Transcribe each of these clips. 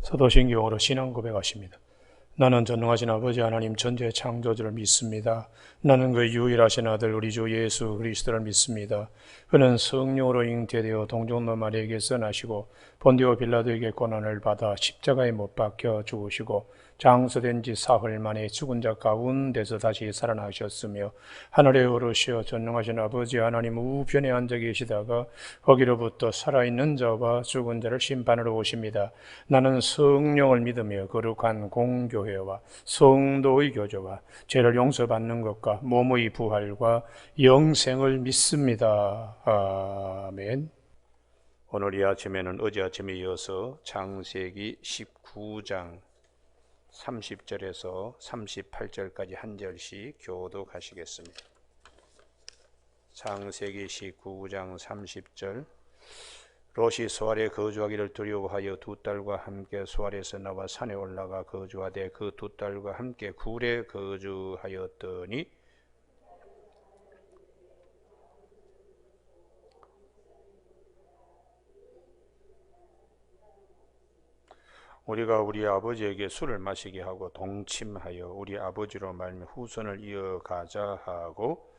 사도신경으로 신앙 고백하십니다. 나는 전능하신 아버지 하나님 전지의 창조주를 믿습니다. 나는 그 유일하신 아들 우리 주 예수 그리스도를 믿습니다. 그는 성령으로 잉태되어 동정녀 마리아에게서 나시고 본디오 빌라도에게 고난을 받아 십자가에 못 박혀 죽으시고 장사된 지 사흘 만에 죽은 자 가운데서 다시 살아나셨으며 하늘에 오르시어 전능하신 아버지 하나님 우편에 앉아 계시다가 거기로부터 살아있는 자와 죽은 자를 심판하러 오십니다. 나는 성령을 믿으며 거룩한 공교회와 성도의 교제와 죄를 용서받는 것과 몸의 부활과 영생을 믿습니다. 아멘. 오늘 이 아침에는 어제 아침에 이어서 창세기 19장 30절에서 38절까지 한 절씩 교독하시겠습니다. 창세기 19장 30절. 롯이 소알에 거주하기를 두려워하여 두 딸과 함께 소알에서 나와 산에 올라가 거주하되 그 두 딸과 함께 굴에 거주하였더니 우리가 우리 아버지에게 술을 마시게 하고 동침하여 우리 아버지로 말미암아 후손을 이어가자 하고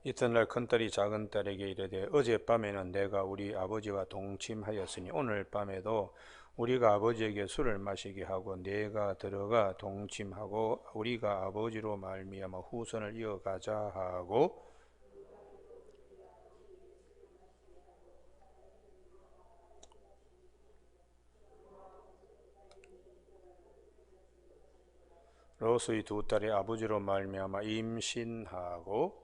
이튿날 큰딸이 작은딸에게 이르되 어젯밤에는 내가 우리 아버지와 동침하였으니 오늘 밤에도 우리가 아버지에게 술을 마시게 하고 내가 들어가 동침하고 우리가 아버지로 말미암아 후손을 이어가자 하고 롯의 두 딸이 아버지로 말미암아 임신하고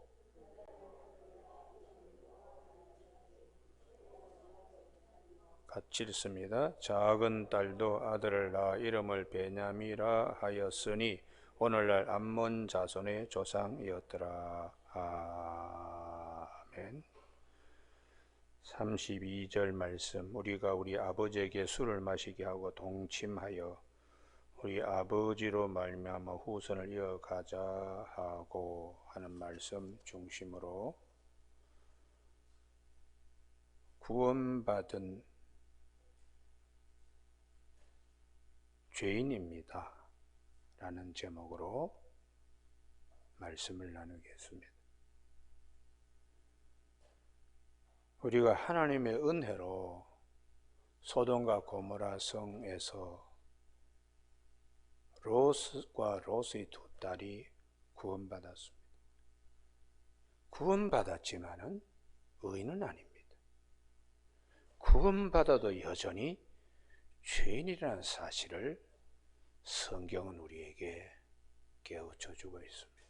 같이 읽습니다. 작은 딸도 아들을 낳아 이름을 베냐미라 하였으니 오늘날 암몬 자손의 조상이었더라. 아멘. 32절 말씀. 우리가 우리 아버지에게 술을 마시게 하고 동침하여 우리 아버지로 말미암아 후손을 이어가자 하고 하는 말씀 중심으로 구원받은 죄인입니다 라는 제목으로 말씀을 나누겠습니다. 우리가 하나님의 은혜로 소돔과 고모라 성에서 롯과 롯의 두 딸이 구원받았습니다. 구원받았지만은 의인은 아닙니다. 구원받아도 여전히 죄인이라는 사실을 성경은 우리에게 깨우쳐 주고 있습니다.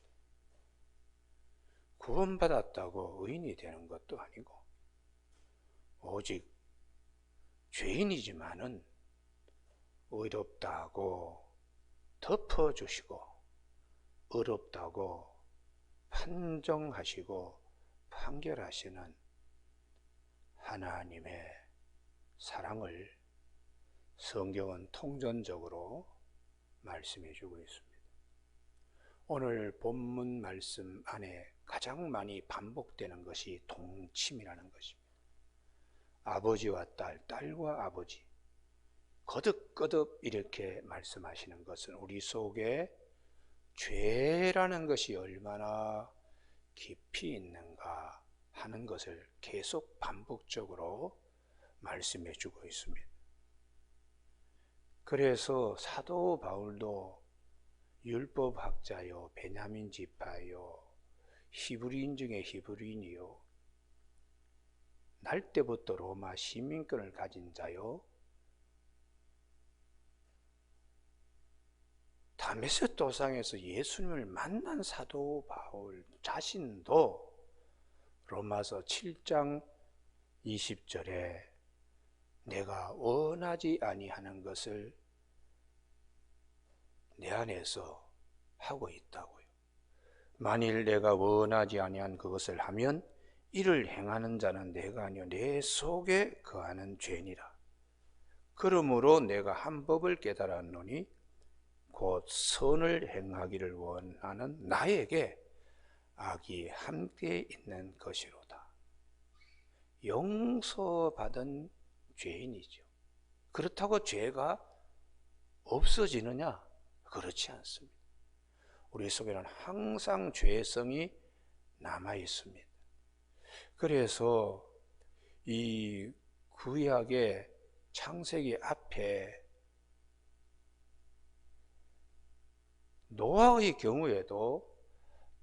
구원받았다고 의인이 되는 것도 아니고 오직 죄인이지만은 의롭다고 덮어주시고 의롭다고 판정하시고 판결하시는 하나님의 사랑을 성경은 통전적으로 말씀해 주고 있습니다. 오늘 본문 말씀 안에 가장 많이 반복되는 것이 동침이라는 것입니다. 아버지와 딸, 딸과 아버지 거듭거듭 이렇게 말씀하시는 것은 우리 속에 죄라는 것이 얼마나 깊이 있는가 하는 것을 계속 반복적으로 말씀해 주고 있습니다. 그래서 사도 바울도 율법학자요, 베냐민 지파요, 히브리인 중에 히브리인이요, 날 때부터 로마 시민권을 가진 자요, 다메섹 도상에서 예수님을 만난 사도 바울 자신도 로마서 7장 20절에 내가 원하지 아니하는 것을 내 안에서 하고 있다고요. 만일 내가 원하지 아니한 그것을 하면 이를 행하는 자는 내가 아니요 내 속에 거하는 죄니라. 그러므로 내가 한 법을 깨달았노니 곧 선을 행하기를 원하는 나에게 악이 함께 있는 것이로다. 용서받은 죄인이죠. 그렇다고 죄가 없어지느냐? 그렇지 않습니다. 우리 속에는 항상 죄성이 남아 있습니다. 그래서 이 구약의 창세기 앞에 노아의 경우에도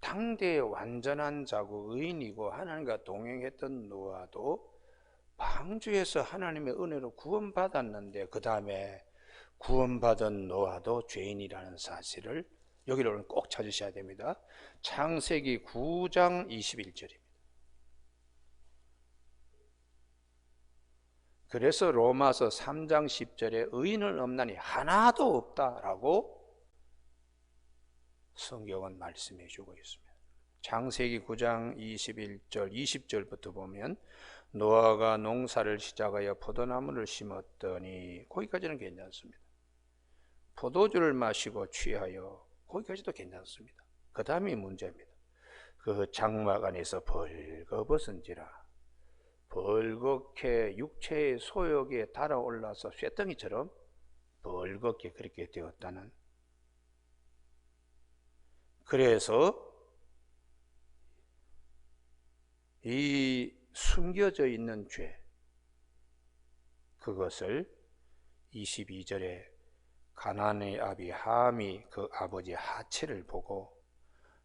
당대의 완전한 자고 의인이고 하나님과 동행했던 노아도 방주에서 하나님의 은혜로 구원받았는데 그 다음에 구원받은 노아도 죄인이라는 사실을 여기로는 꼭 찾으셔야 됩니다. 창세기 9장 21절입니다. 그래서 로마서 3장 10절에 의인은 없나니 하나도 없다라고 성경은 말씀해 주고 있습니다. 창세기 9장 21절 20절부터 보면 노아가 농사를 시작하여 포도나무를 심었더니 거기까지는 괜찮습니다. 포도주를 마시고 취하여 거기까지도 괜찮습니다. 그 다음이 문제입니다. 그 장막 안에서 벌거벗은지라 벌겋게 육체의 소욕에 달아올라서 쇠덩이처럼 벌겋게 그렇게 되었다는. 그래서 이 숨겨져 있는 죄, 그것을 22절에 가나안의 아비 함이 그 아버지 하체를 보고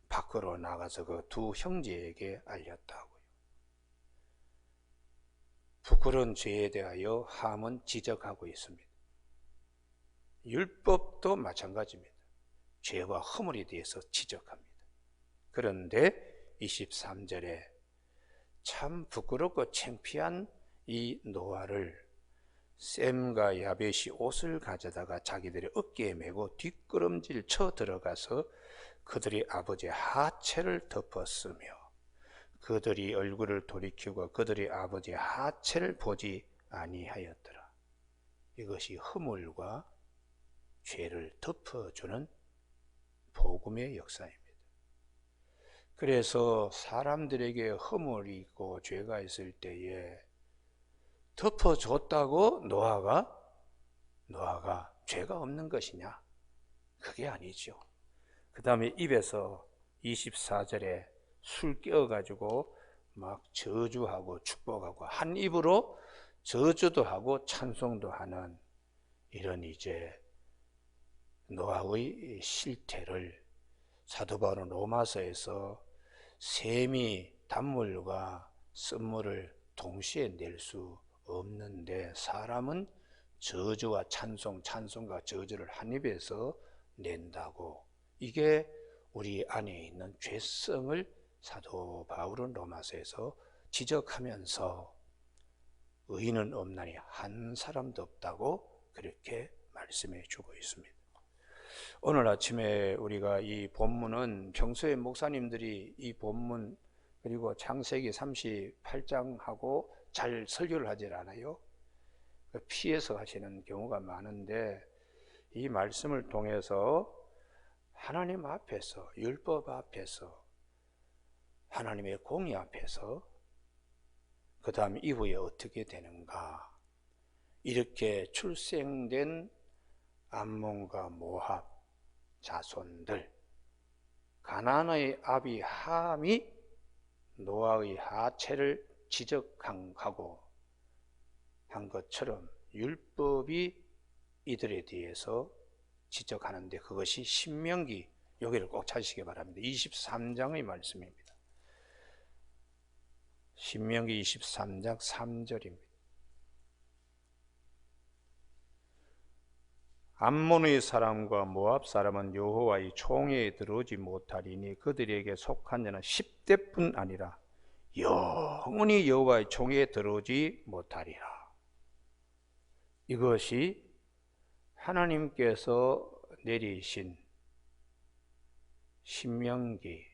밖으로 나가서 그 두 형제에게 알렸다고요. 부끄러운 죄에 대하여 함은 지적하고 있습니다. 율법도 마찬가지입니다. 죄와 허물에 대해서 지적합니다. 그런데 23절에 참 부끄럽고 창피한 이 노아를 셈과 야벳이 옷을 가져다가 자기들의 어깨에 메고 뒷걸음질 쳐 들어가서 그들이 아버지의 하체를 덮었으며 그들이 얼굴을 돌이키고 그들이 아버지의 하체를 보지 아니하였더라. 이것이 허물과 죄를 덮어주는 복음의 역사입니다. 그래서 사람들에게 허물이 있고 죄가 있을 때에 덮어줬다고 노아가 죄가 없는 것이냐? 그게 아니죠. 그 다음에 입에서 24절에 술 깨어가지고 막 저주하고 축복하고 한 입으로 저주도 하고 찬송도 하는 이런 이제 노아의 실태를 사도 바울은 로마서에서 샘이 단물과 쓴물을 동시에 낼 수 없는데 사람은 저주와 찬송, 찬송과 저주를 한 입에서 낸다고. 이게 우리 안에 있는 죄성을 사도 바울은 로마서에서 지적하면서 의인은 없나니 한 사람도 없다고 그렇게 말씀해 주고 있습니다. 오늘 아침에 우리가 이 본문은 평소에 목사님들이 이 본문 그리고 창세기 38장하고 잘 설교를 하질 않아요. 피해서 하시는 경우가 많은데 이 말씀을 통해서 하나님 앞에서, 율법 앞에서, 하나님의 공의 앞에서 그 다음 이후에 어떻게 되는가, 이렇게 출생된 암몬과 모압 자손들, 가나안의 아비 함이 노아의 하체를 지적하고 한 것처럼 율법이 이들에 대해서 지적하는데 그것이 신명기, 여기를 꼭 찾으시기 바랍니다. 23장의 말씀입니다. 신명기 23장 3절입니다. 암몬의 사람과 모압 사람은 여호와의 총회에 들어오지 못하리니 그들에게 속한 자는 10대뿐 아니라 영원히 여호와의 총회에 들어오지 못하리라. 이것이 하나님께서 내리신 신명기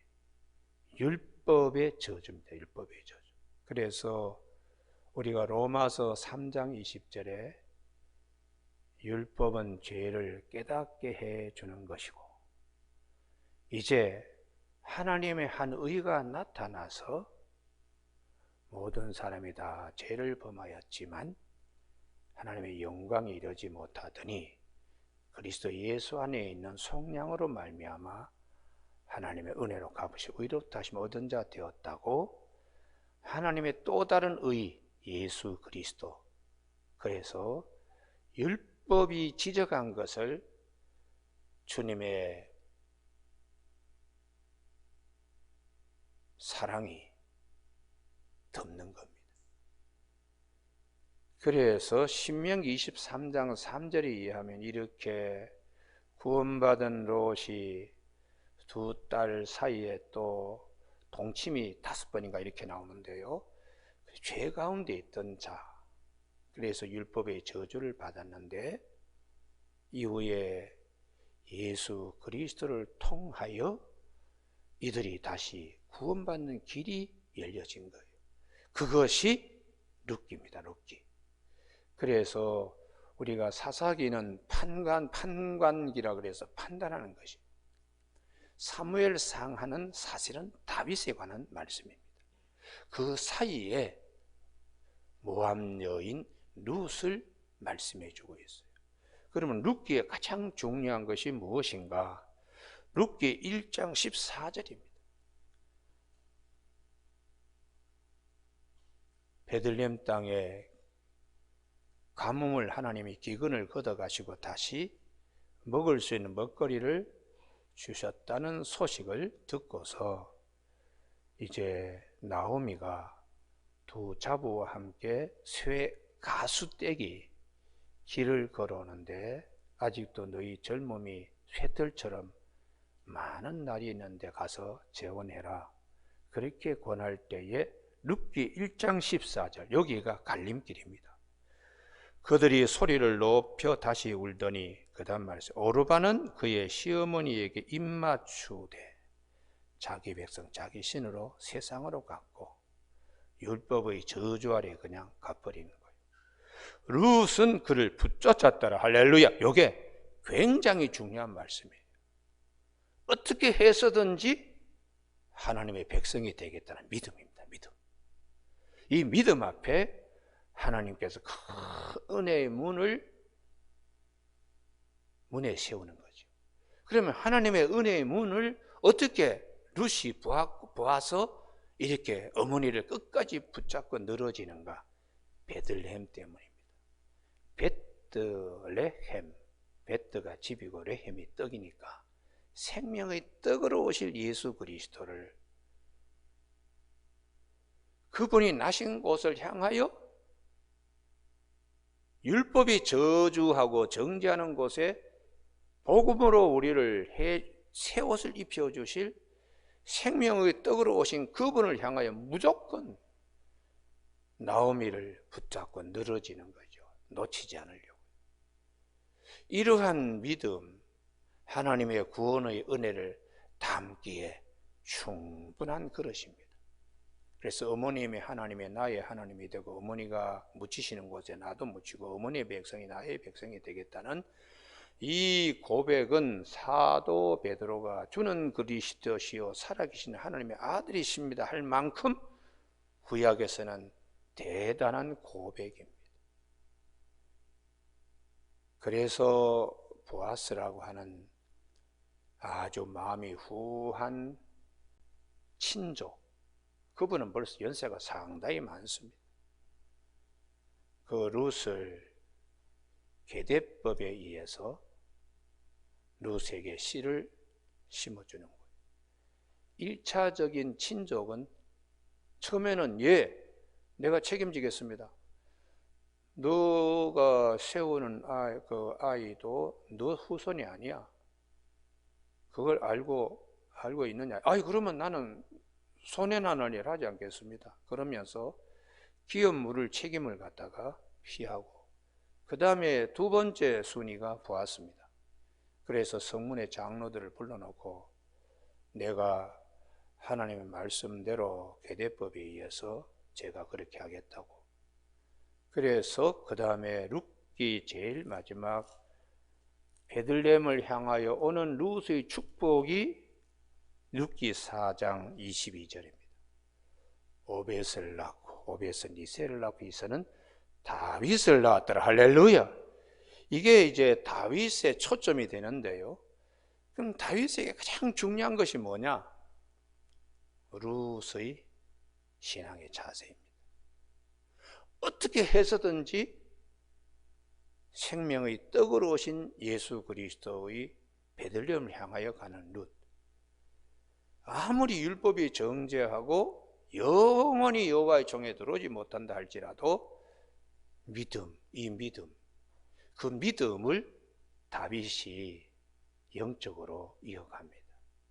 율법의 저주입니다. 율법의 저주. 그래서 우리가 로마서 3장 20절에 율법은 죄를 깨닫게 해 주는 것이고, 이제 하나님의 한 의가 나타나서 모든 사람이 다 죄를 범하였지만 하나님의 영광에 이르지 못하더니 그리스도 예수 안에 있는 속량으로 말미암아 하나님의 은혜로 값으시 의롭다 하심 얻은 자 되었다고, 하나님의 또 다른 의 예수 그리스도. 그래서 율법이 지적한 것을 주님의 사랑이 덮는 겁니다. 그래서 신명기 23장 3절에 의하면 이렇게 구원받은 롯이 두 딸 사이에 또 동침이 5번인가 이렇게 나오는데요. 죄 가운데 있던 자, 그래서 율법의 저주를 받았는데 이후에 예수 그리스도를 통하여 이들이 다시 구원받는 길이 열려진 거예요. 그것이 룻기입니다. 룻기. 그래서 우리가 사사기는 판관기라 그래서 판단하는 것이, 사무엘상하는 사실은 다윗에 관한 말씀입니다. 그 사이에 모압 여인 룻을 말씀해 주고 있어요. 그러면 룻기의 가장 중요한 것이 무엇인가? 룻기 1장 14절입니다. 베들레헴 땅에 가뭄을 하나님이 기근을 걷어가시고 다시 먹을 수 있는 먹거리를 주셨다는 소식을 듣고서 이제 나오미가 두 자부와 함께 쇠 가수떼기 길을 걸어오는데, 아직도 너희 젊음이 쇠털처럼 많은 날이 있는데 가서 재혼해라, 그렇게 권할 때에 룻기 1장 14절, 여기가 갈림길입니다. 그들이 소리를 높여 다시 울더니 그 다음 말씀, 오르바는 그의 시어머니에게 입맞추되 자기 백성 자기 신으로 세상으로 갔고 율법의 저주 아래 그냥 가버리는 거예요. 룻은 그를 붙쫓았더라. 할렐루야. 이게 굉장히 중요한 말씀이에요. 어떻게 해서든지 하나님의 백성이 되겠다는 믿음입니다. 믿음. 이 믿음 앞에 하나님께서 큰 은혜의 문에 세우는 거죠. 그러면 하나님의 은혜의 문을 어떻게 룻이 보아서 이렇게 어머니를 끝까지 붙잡고 늘어지는가? 베들레헴 때문입니다. 베들레헴, 베드가 집이고 레헴이 떡이니까 생명의 떡으로 오실 예수 그리스도를, 그분이 나신 곳을 향하여 율법이 저주하고 정죄하는 곳에 복음으로 우리를 새 옷을 입혀주실 생명의 떡으로 오신 그분을 향하여 무조건 나오미를 붙잡고 늘어지는 거죠. 놓치지 않으려고. 이러한 믿음, 하나님의 구원의 은혜를 담기에 충분한 그릇입니다. 그래서 어머님이 하나님의 나의 하나님이 되고 어머니가 묻히시는 곳에 나도 묻히고 어머니의 백성이 나의 백성이 되겠다는 이 고백은 사도 베드로가 주는 그리스도시요 살아계신 하나님의 아들이십니다 할 만큼 구약에서는 대단한 고백입니다. 그래서 보아스라고 하는 아주 마음이 후한 친족, 그분은 벌써 연세가 상당히 많습니다. 그 룻을 계대법에 의해서 룻에게 씨를 심어주는 거예요. 1차적인 친족은 처음에는 내가 책임지겠습니다. 너가 세우는 그 아이도 너 후손이 아니야. 그걸 알고 있느냐? 그러면 나는 손해나는 일 하지 않겠습니다. 그러면서 기업 물을 책임을 갖다가 피하고, 그 다음에 두 번째 순위가 보았습니다. 그래서 성문의 장로들을 불러놓고 내가 하나님의 말씀대로 계대법에 의해서 제가 그렇게 하겠다고. 그래서 그 다음에 특히 제일 마지막 베들레헴을 향하여 오는 룻의 축복이 룻기 4장 22절입니다. 오벳을 낳고 오벳은 이새를 낳고 이새는 다윗을 낳았더라. 할렐루야. 이게 이제 다윗의 초점이 되는데요. 그럼 다윗에게 가장 중요한 것이 뭐냐? 룻의 신앙의 자세입니다. 어떻게 해서든지 생명의 떡으로 오신 예수 그리스도의 베들레헴을 향하여 가는 룻. 아무리 율법이 정죄하고 영원히 여호와의 종에 들어오지 못한다 할지라도 이 믿음, 그 믿음을 다윗이 영적으로 이어갑니다.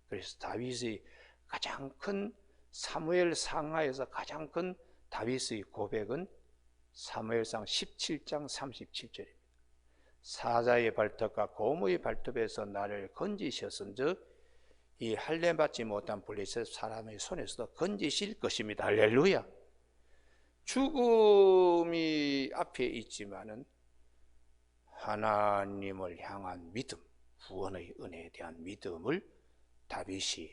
그래서 다윗의 가장 큰 사무엘 상하에서 가장 큰 다윗의 고백은 사무엘상 17장 37절입니다. 사자의 발톱과 곰의 발톱에서 나를 건지셨은즉 이 할례 받지 못한 블레셋 사람의 손에서도 건지실 것입니다. 할렐루야. 죽음이 앞에 있지만은 하나님을 향한 믿음, 구원의 은혜에 대한 믿음을 다윗이,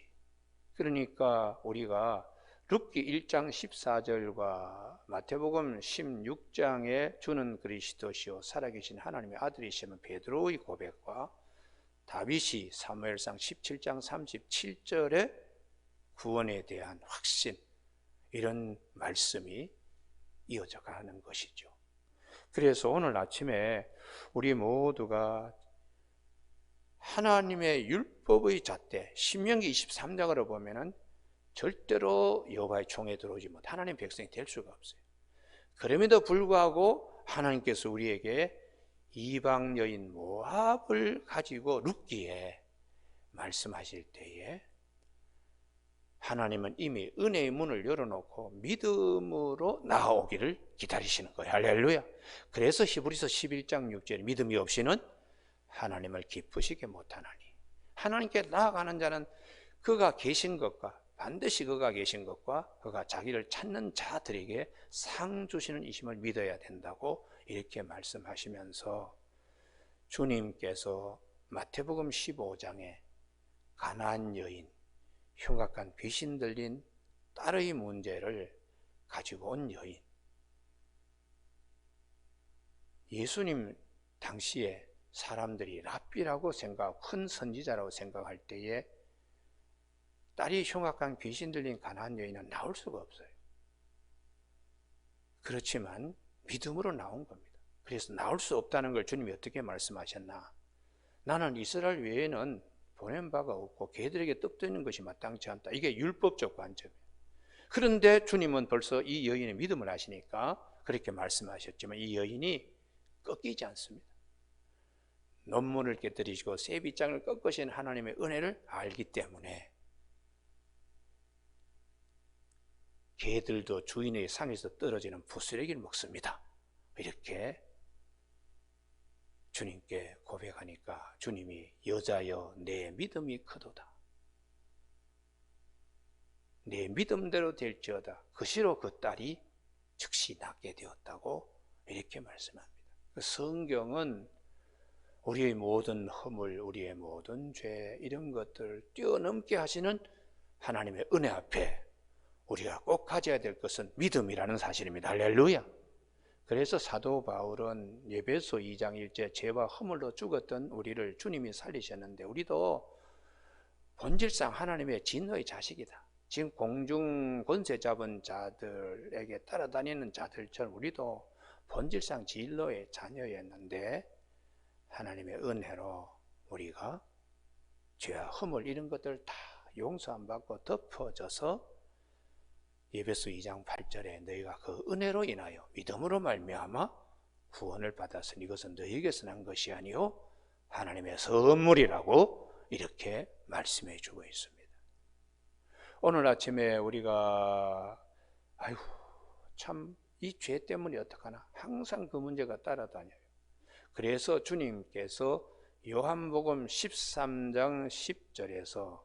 그러니까 우리가 룻기 1장 14절과 마태복음 16장에 주는 그리스도시요 살아계신 하나님의 아들이시면 베드로의 고백과 다윗이 사무엘상 17장 37절의 구원에 대한 확신, 이런 말씀이 이어져 가는 것이죠. 그래서 오늘 아침에 우리 모두가 하나님의 율법의 잣대, 신명기 23장으로 보면은 절대로 여호와의 총에 들어오지 못 하나님 백성이 될 수가 없어요. 그럼에도 불구하고 하나님께서 우리에게 이방 여인 모압을 가지고 룻기에 말씀하실 때에 하나님은 이미 은혜의 문을 열어놓고 믿음으로 나아오기를 기다리시는 거예요. 할렐루야. 그래서 히브리서 11장 6절에 믿음이 없이는 하나님을 기쁘시게 못하나니, 하나님께 나아가는 자는 그가 계신 것과 반드시 그가 계신 것과 그가 자기를 찾는 자들에게 상 주시는 이심을 믿어야 된다고 이렇게 말씀하시면서 주님께서 마태복음 15장에 가나안 여인, 흉악한 귀신 들린 딸의 문제를 가지고 온 여인, 예수님 당시에 사람들이 랍비라고 생각하고 큰 선지자라고 생각할 때에 딸이 흉악한 귀신 들린 가나안 여인은 나올 수가 없어요. 그렇지만 믿음으로 나온 겁니다. 그래서 나올 수 없다는 걸 주님이 어떻게 말씀하셨나? 나는 이스라엘 외에는 보낸 바가 없고 걔들에게 떡드리는 것이 마땅치 않다. 이게 율법적 관점이에요. 그런데 주님은 벌써 이 여인의 믿음을 아시니까 그렇게 말씀하셨지만 이 여인이 꺾이지 않습니다. 논문을 깨뜨리시고 세비장을 꺾으신 하나님의 은혜를 알기 때문에 개들도 주인의 상에서 떨어지는 부스러기를 먹습니다. 이렇게 주님께 고백하니까 주님이 여자여 내 믿음이 크도다. 내 믿음대로 될지어다. 그 시로 그 딸이 즉시 낫게 되었다고 이렇게 말씀합니다. 성경은 우리의 모든 허물, 우리의 모든 죄, 이런 것들을 뛰어넘게 하시는 하나님의 은혜 앞에 우리가 꼭 가져야 될 것은 믿음이라는 사실입니다. 할렐루야. 그래서 사도 바울은 에베소 2장 1절 죄와 허물로 죽었던 우리를 주님이 살리셨는데 우리도 본질상 하나님의 진노의 자식이다. 지금 공중 권세 잡은 자들에게 따라다니는 자들처럼 우리도 본질상 진노의 자녀였는데 하나님의 은혜로 우리가 죄와 허물 이런 것들 다 용서 안 받고 덮어져서 에베소 2장 8절에 너희가 그 은혜로 인하여 믿음으로 말미암아 구원을 받았으니 이것은 너희에게서 난 것이 아니요 하나님의 선물이라고 이렇게 말씀해 주고 있습니다. 오늘 아침에 우리가 아이고 참 이 죄 때문에 어떡하나 항상 그 문제가 따라다녀요. 그래서 주님께서 요한복음 13장 10절에서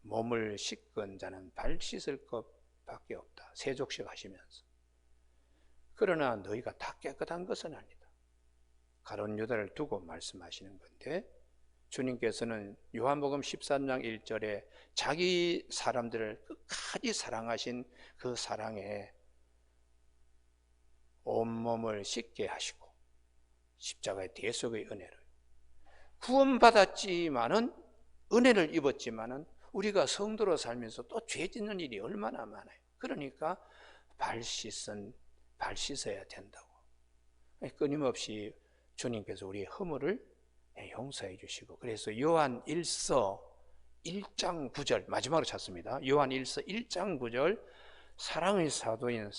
몸을 씻은 자는 발 씻을 것밖에 없다. 세족식 하시면서. 그러나 너희가 다 깨끗한 것은 아니다. 가룟 유다를 두고 말씀하시는 건데, 주님께서는 요한복음 13장 1절에 자기 사람들을 끝까지 사랑하신 그 사랑에 온몸을 씻게 하시고 십자가의 대속의 은혜를 구원받았지만은 은혜를 입었지만은 우리가 성도로 살면서 또 죄 짓는 일이 얼마나 많아요. 그러니까 발 씻어야 된다고. 끊임없이 주님께서 우리의 허물을 용서해 주시고, 그래서 요한 1서 1장 9절 마지막으로 찾습니다. 요한 1서 1장 9절 사랑의 사도인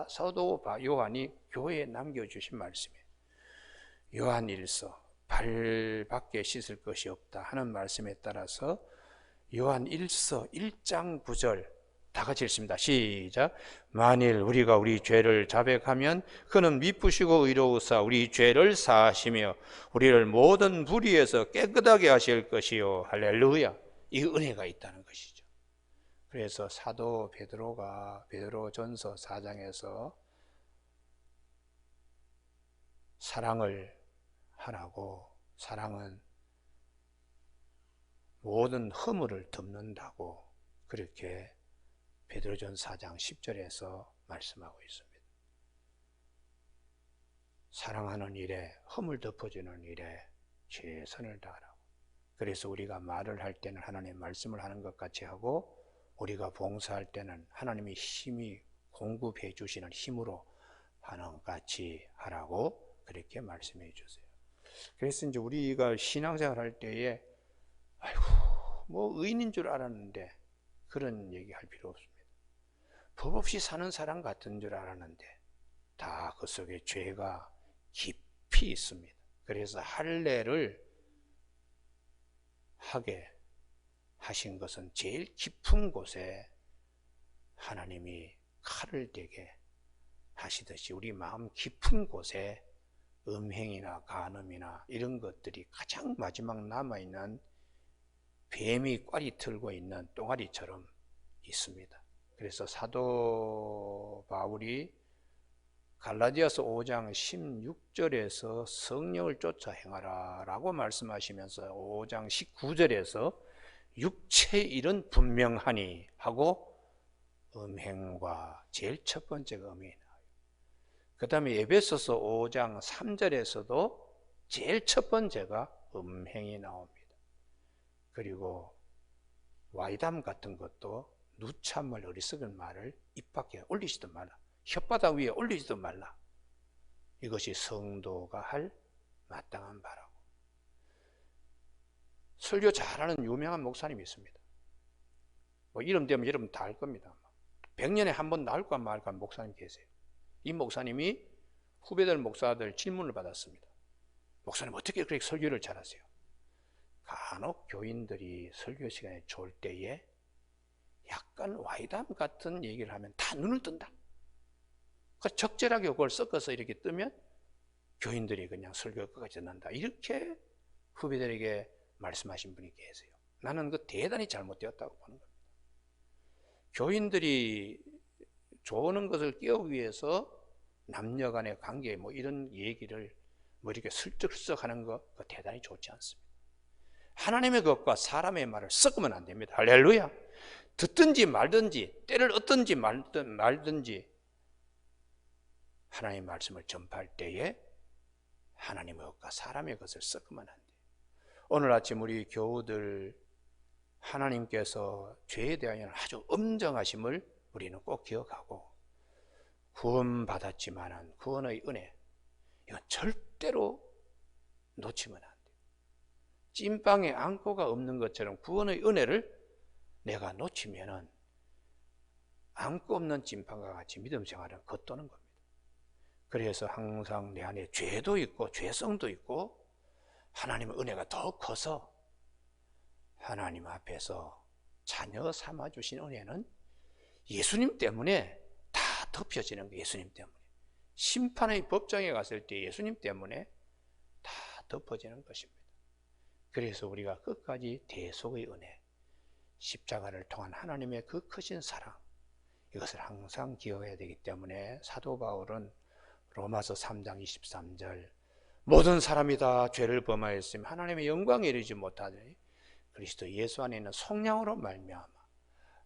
사도 요한이 교회에 남겨주신 말씀이에요. 요한 1서 발밖에 씻을 것이 없다 하는 말씀에 따라서 요한 1서 1장 9절 다 같이 읽습니다. 시작. 만일 우리가 우리 죄를 자백하면 그는 미쁘시고 의로우사 우리 죄를 사하시며 우리를 모든 불의에서 깨끗하게 하실 것이요. 할렐루야. 이 은혜가 있다는 것이죠. 그래서 사도 베드로가 베드로전서 4장에서 사랑을 하라고, 사랑은 모든 허물을 덮는다고 그렇게 베드로전서 4장 10절에서 말씀하고 있습니다. 사랑하는 일에, 허물 덮어주는 일에 최선을 다하라고. 그래서 우리가 말을 할 때는 하나님의 말씀을 하는 것 같이 하고, 우리가 봉사할 때는 하나님의 힘이 공급해 주시는 힘으로 하는 것 같이 하라고 그렇게 말씀해 주세요. 그래서 이제 우리가 신앙생활 할 때에 아이고 뭐 의인인 줄 알았는데 그런 얘기 할 필요 없습니다. 법 없이 사는 사람 같은 줄 알았는데 다 그 속에 죄가 깊이 있습니다. 그래서 할례를 하게 하신 것은 제일 깊은 곳에 하나님이 칼을 대게 하시듯이 우리 마음 깊은 곳에 음행이나 간음이나 이런 것들이 가장 마지막 남아있는 뱀이 꽈리 틀고 있는 똥아리처럼 있습니다. 그래서 사도 바울이 갈라디아서 5장 16절에서 성령을 쫓아 행하라 라고 말씀하시면서 5장 19절에서 육체의 일은 분명하니 하고 음행과 제일 첫 번째가 음행이 나와요. 그 다음에 에베소서 5장 3절에서도 제일 첫 번째가 음행이 나옵니다. 그리고 와이담 같은 것도 누참을 어리석은 말을 입 밖에 올리지도 말라. 혓바닥 위에 올리지도 말라. 이것이 성도가 할 마땅한 바라고. 설교 잘하는 유명한 목사님이 있습니다. 뭐 이름 되면 여러분 다 알 겁니다. 100년에 한 번 나올까 말까 목사님 계세요. 이 목사님이 후배들 목사들 질문을 받았습니다. 목사님 어떻게 그렇게 설교를 잘하세요? 간혹 교인들이 설교 시간에 좋을 때에 약간 와이담 같은 얘기를 하면 다 눈을 뜬다. 적절하게 그걸 섞어서 이렇게 뜨면 교인들이 그냥 설교가 끝까지 듣는다. 이렇게 후배들에게 말씀하신 분이 계세요. 나는 그 대단히 잘못되었다고 보는 겁니다. 교인들이 좋은 것을 깨우기 위해서 남녀 간의 관계 뭐 이런 얘기를 뭐 이렇게 슬쩍슬쩍 하는 거 그거 대단히 좋지 않습니다. 하나님의 것과 사람의 말을 섞으면 안 됩니다. 할렐루야. 듣든지 말든지 때를 얻든지 말든지 하나님의 말씀을 전파할 때에 하나님의 것과 사람의 것을 섞으면 안 돼요. 오늘 아침 우리 교우들 하나님께서 죄에 대하여 아주 엄정하심을 우리는 꼭 기억하고, 구원받았지만은 구원의 은혜 이건 절대로 놓치면 안 돼요. 찐빵에 앙꼬가 없는 것처럼 구원의 은혜를 내가 놓치면은 앙꼬 없는 찐빵과 같이 믿음 생활은 겉도는 겁니다. 그래서 항상 내 안에 죄도 있고 죄성도 있고 하나님의 은혜가 더 커서 하나님 앞에서 자녀 삼아주신 은혜는 예수님 때문에 다 덮여지는 거예요. 예수님 때문에. 심판의 법정에 갔을 때 예수님 때문에 다 덮어지는 것입니다. 그래서 우리가 끝까지 대속의 은혜, 십자가를 통한 하나님의 그 크신 사랑, 이것을 항상 기억해야 되기 때문에 사도 바울은 로마서 3장 23절 모든 사람이 다 죄를 범하였으며 하나님의 영광에 이르지 못하더니 그리스도 예수 안에 있는 성령으로 말미암아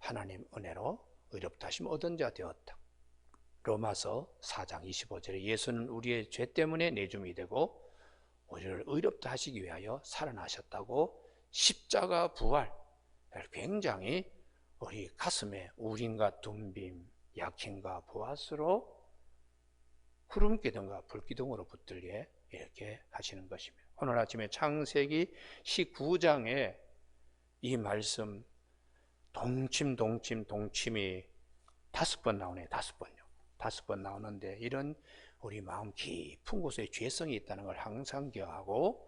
하나님 은혜로 의롭다 하심 얻은 자 되었다. 로마서 4장 25절에 예수는 우리의 죄 때문에 내줌이 되고 우리를 의롭다 하시기 위하여 살아나셨다고 십자가 부활, 굉장히 우리 가슴에 우림과 둠빔, 약힘과 보아스로 구름기둥과 불기둥으로 붙들게 이렇게 하시는 것입니다. 오늘 아침에 창세기 19장에 이 말씀 동침이 5번 나오네요. 5번요. 5번 나오는데 이런 우리 마음 깊은 곳에 죄성이 있다는 걸 항상 기억하고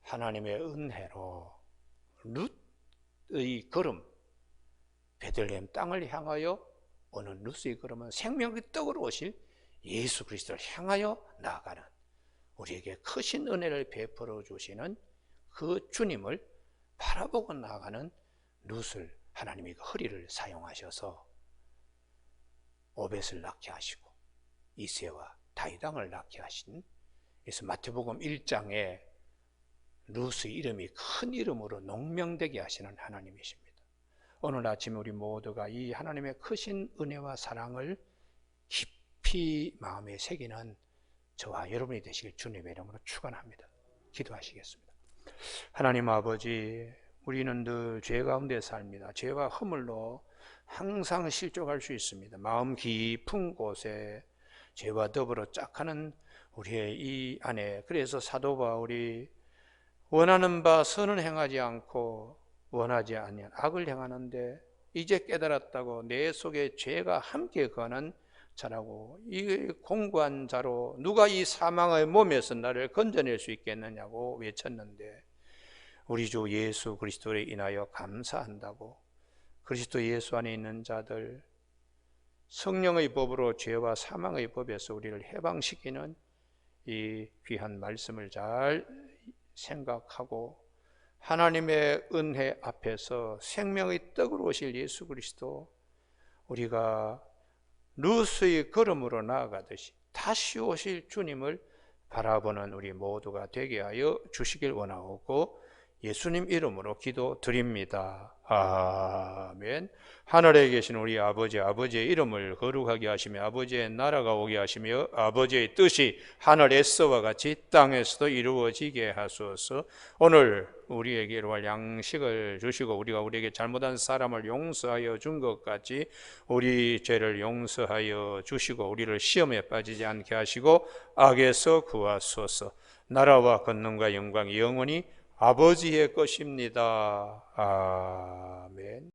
하나님의 은혜로 룻의 걸음, 베들레헴 땅을 향하여 오는 룻의 걸음은 생명의 떡으로 오실 예수 그리스도를 향하여 나아가는 우리에게 크신 은혜를 베풀어 주시는 그 주님을 바라보고 나아가는 룻을 하나님이 그 허리를 사용하셔서 오벳을 낳게 하시고 이새와 다윗왕을 낳게 하신, 그래서 마태복음 1장에 룻의 이름이 큰 이름으로 농명되게 하시는 하나님이십니다. 오늘 아침 우리 모두가 이 하나님의 크신 은혜와 사랑을 깊이 마음에 새기는 저와 여러분이 되시길 주님의 이름으로 축원합니다. 기도하시겠습니다. 하나님 아버지, 우리는 늘 죄 가운데 삽니다. 죄와 허물로 항상 실족할 수 있습니다. 마음 깊은 곳에 죄와 더불어 짝하는 우리의 이 안에, 그래서 사도 바울이 원하는 바 선은 행하지 않고 원하지 아니한 악을 행하는데 이제 깨달았다고 내 속에 죄가 함께 거하는 자라고, 이 공고한 자로 누가 이 사망의 몸에서 나를 건져낼 수 있겠느냐고 외쳤는데 우리 주 예수 그리스도로 인하여 감사한다고, 그리스도 예수 안에 있는 자들 성령의 법으로 죄와 사망의 법에서 우리를 해방시키는 이 귀한 말씀을 잘 생각하고 하나님의 은혜 앞에서 생명의 떡으로 오실 예수 그리스도, 우리가 룻의 걸음으로 나아가듯이 다시 오실 주님을 바라보는 우리 모두가 되게 하여 주시길 원하고 예수님 이름으로 기도드립니다. 아멘. 하늘에 계신 우리 아버지, 아버지의 이름을 거룩하게 하시며 아버지의 나라가 오게 하시며 아버지의 뜻이 하늘에서와 같이 땅에서도 이루어지게 하소서. 오늘 우리에게 이루어질 양식을 주시고 우리가 우리에게 잘못한 사람을 용서하여 준 것 같이 우리 죄를 용서하여 주시고 우리를 시험에 빠지지 않게 하시고 악에서 구하소서. 나라와 권능과 영광이 영원히 아버지의 것입니다. 아멘.